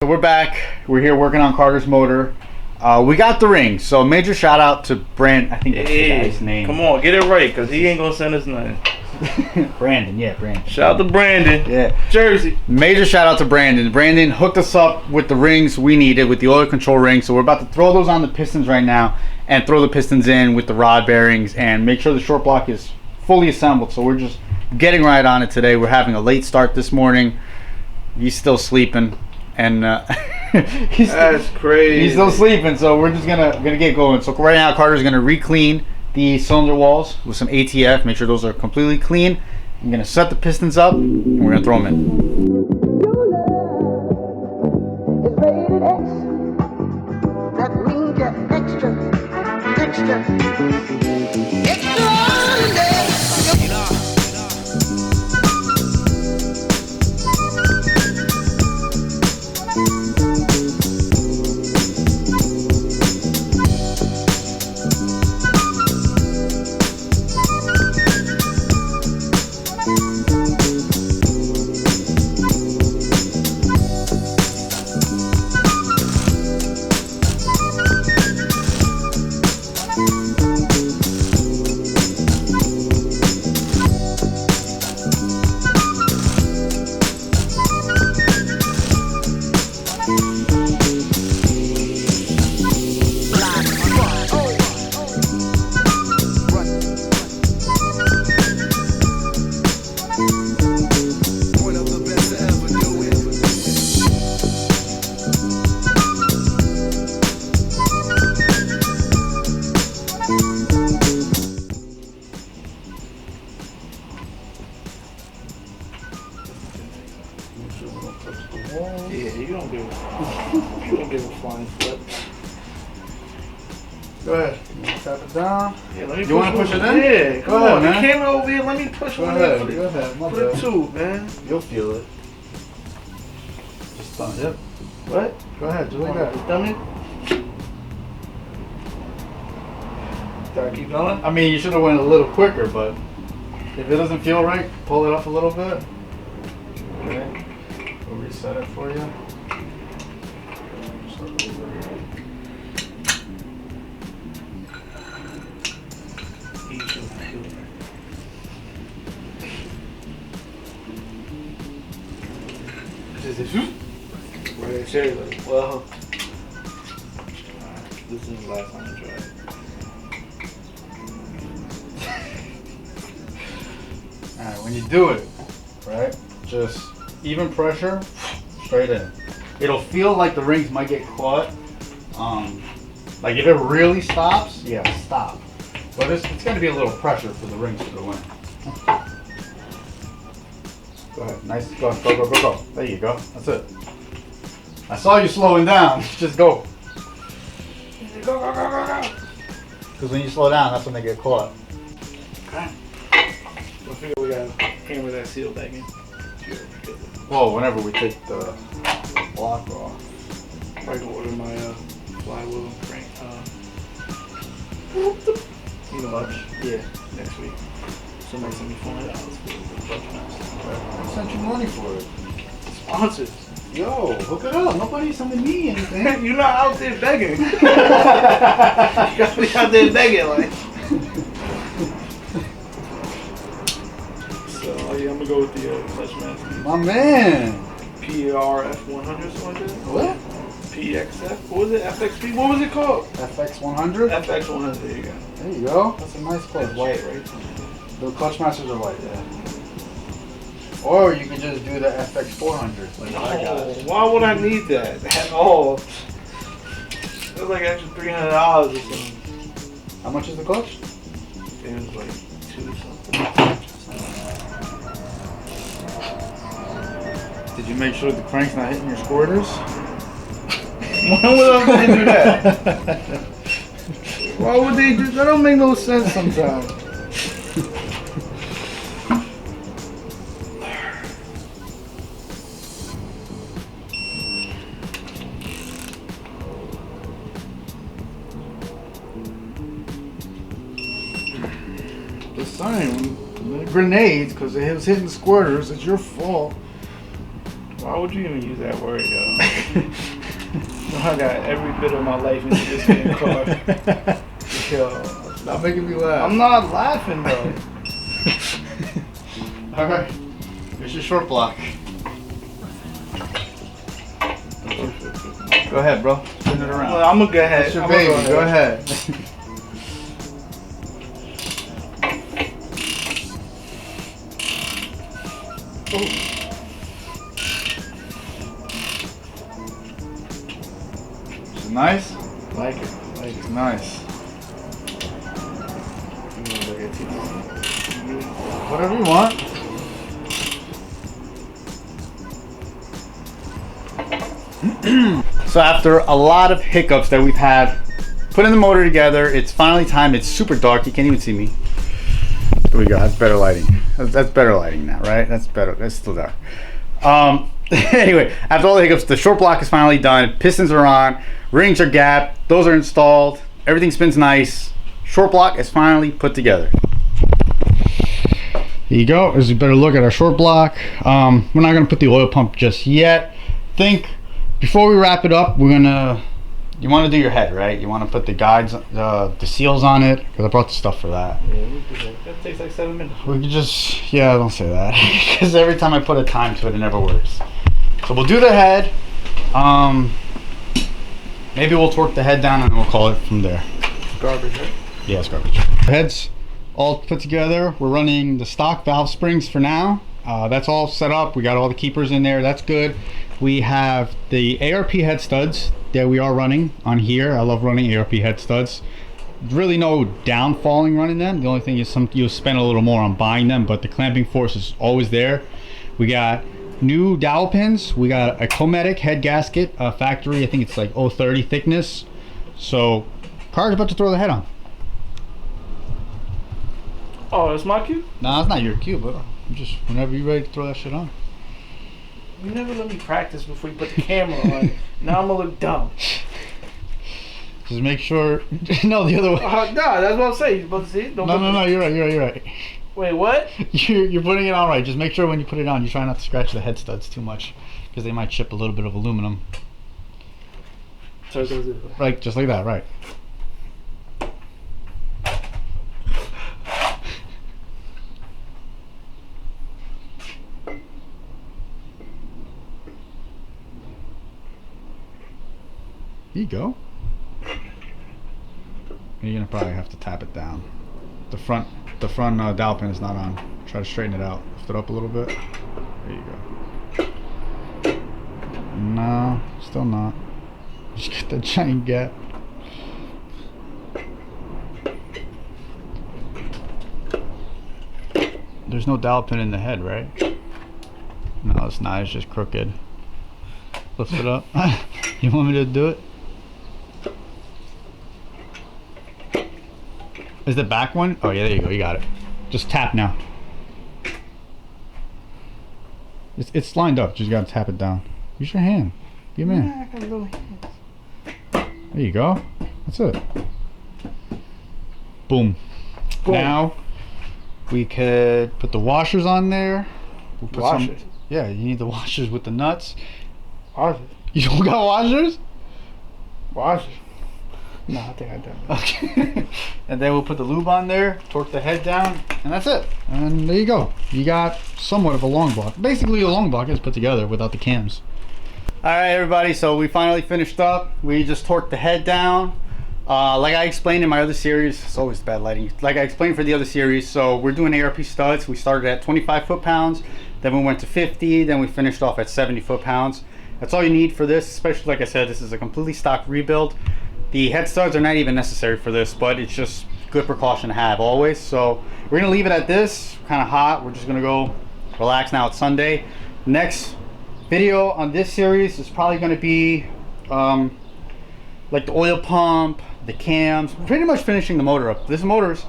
So we're back. We're here working on Carter's motor. We got the ring. So major shout out to Brand. I think that's the guy's name. Come on, get it right, because he ain't going to send us nothing. Brandon, yeah, Brandon. Shout out to Brandon. Yeah. Jersey. Major shout out to Brandon. Brandon hooked us up with the rings we needed, with the oil control rings. So we're about to throw those on the pistons right now and throw the pistons in with the rod bearings and make sure the short block is fully assembled. So we're just getting right on it today. We're having a late start this morning. He's still sleeping. And that's crazy. He's still sleeping, so we're just gonna get going. So right now, Carter's gonna re-clean the cylinder walls with some ATF. Make sure those are completely clean. I'm gonna set the pistons up, and we're gonna throw them in. That means you're extra extraordinary. Yeah, you don't give a flying flip. Go ahead. Tap it down. Yeah, let me You want to push it in? Yeah, Go ahead, man. The camera over here, let me push one in. Go ahead. Put it two, man. You'll feel it. Just thumb it. What? Go ahead, just like that. Just thumb it? Gotta keep going? I mean, you should have went a little quicker, but if it doesn't feel right, pull it up a little bit. Okay. We'll reset it for you. Start over. Right, seriously. Well, this is the last time I tried it. Alright, when you do it, right, just even pressure, straight in. It'll feel like the rings might get caught. Like if it really stops, yeah, stop. But it's going to be a little pressure for the rings to go in. Go ahead, nice, go, go. There you go, that's it. I saw you slowing down, just go. Go. Because when you slow down, that's when they get caught. Okay. I figure we gotta hammer that seal back in. Well, whenever we take the block off. I can order my flywheel crank. You know what? Yeah, next week. Somebody sent me $400 for the clutch master. I sent you money for it. Sponsors. Yo, hook it up. Nobody's sending me anything. You're not out there begging. You gotta be out there begging, like. So, yeah, I'm gonna go with the clutch master. My man. PRF100, something like that? What? PXF? What was it? FXP? What was it called? FX100? FX100, there you go. There you go. That's a nice clutch. It's white, right? The clutch masters are white, yeah. Or you could just do the FX400. Like I got. Why would I need that at all? It was like extra $300 or something. How much is the clutch? It was like 2 something. Did you make sure the crank's not hitting your squirters? Why would I do that? Why would they do that? That don't make no sense sometimes. Just saying, grenades, because it was hitting squirters, it's your fault. Why Why would you even use that word, yo? I got every bit of my life into this damn car. Yo, Stop making me laugh. I'm not laughing though. All right, here's your short block. Go ahead, bro. Spin it around. Well, I'm gonna go ahead. That's your I'm baby. gonna Go ahead. Is it nice? Like it. It's nice. Whatever you want. So after a lot of hiccups that we've had, putting the motor together, it's finally time. It's super dark. You can't even see me. There we go. That's better lighting. That's better lighting now, right? That's better. That's still dark. Anyway, after all the hiccups, the short block is finally done. Pistons are on. Rings are gapped. Those are installed. Everything spins nice. Short block is finally put together. Here you go. There's a better look at our short block. We're not going to put the oil pump just yet. Before we wrap it up, you want to do your head, right? You want to put the guides, the seals on it, because I brought the stuff for that. Yeah, we do that. That takes like 7 minutes. We could just, yeah, don't say that, because every time I put a time to it, it never works. So we'll do the head. Maybe we'll torque the head down and we'll call it from there. Garbage, right? Yeah, it's garbage. The head's all put together. We're running the stock valve springs for now. That's all set up. We got all the keepers in there. That's good. We have the ARP head studs that we are running on here. I love running ARP head studs. Really no downfalling running them. The only thing is you'll spend a little more on buying them, but the clamping force is always there. We got new dowel pins. We got a Cometic head gasket, factory. I think it's like 030 thickness. So car's about to throw the head on. Oh, that's my cue? Nah, it's not your cue, but just whenever you're ready to throw that shit on. You never let me practice before you put the camera on. Now I'm gonna look dumb. Just make sure. No, the other way. Nah, that's what I'm saying. You supposed to see it? Don't No, you're right. Wait, what? You're putting it on right. Just make sure when you put it on, you try not to scratch the head studs too much, because they might chip a little bit of aluminum. So it goes this way. Right, just like that, right. Here you go. You're gonna probably have to tap it down. The front dowel pin is not on. Try to straighten it out. Lift it up a little bit. There you go. No, still not. Just get that giant gap. There's no dowel pin in the head, right? No, it's not. It's just crooked. Lift it up. You want me to do it? Is the back one? Oh yeah, there you go. You got it. Just tap now. It's lined up. Just gotta tap it down. Use your hand. Be a man. Yeah, I got little hands. There you go. That's it. Boom. Now we could put the washers on there. We'll put Washers? Yeah, you need the washers with the nuts. Washers? You don't got washers? Washers? No, I think I do. Okay. And then we'll put the lube on there, torque the head down, and that's it. And there you go. You got somewhat of a long block. Basically a long block is put together without the cams. Alright everybody, so we finally finished up. We just torqued the head down. Like I explained in my other series, it's always bad lighting. Like I explained for the other series, so we're doing ARP studs. We started at 25 foot-pounds, then we went to 50, then we finished off at 70 foot-pounds. That's all you need for this, especially like I said, this is a completely stock rebuild. The head studs are not even necessary for this, but it's just good precaution to have always. So we're gonna leave it at this, kind of hot. We're just gonna go relax now. It's Sunday. Next video on this series is probably gonna be like the oil pump, the cams, pretty much finishing the motor up. This motor's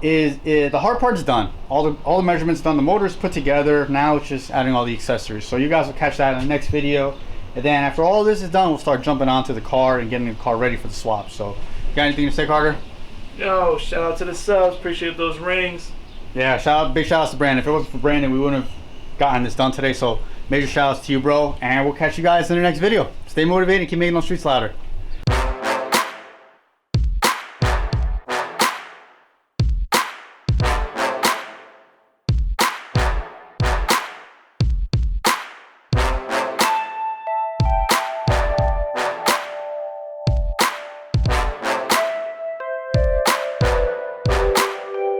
is the hard part's done. All the measurements done. The motor's put together. Now it's just adding all the accessories. So you guys will catch that in the next video. And then after all this is done, we'll start jumping onto the car and getting the car ready for the swap. So, you got anything to say, Carter? Yo, shout out to the subs. Appreciate those rings. Yeah, big shout outs to Brandon. If it wasn't for Brandon, we wouldn't have gotten this done today. So Major shout outs to you, bro. And we'll catch you guys in the next video. Stay motivated and keep making those streets louder.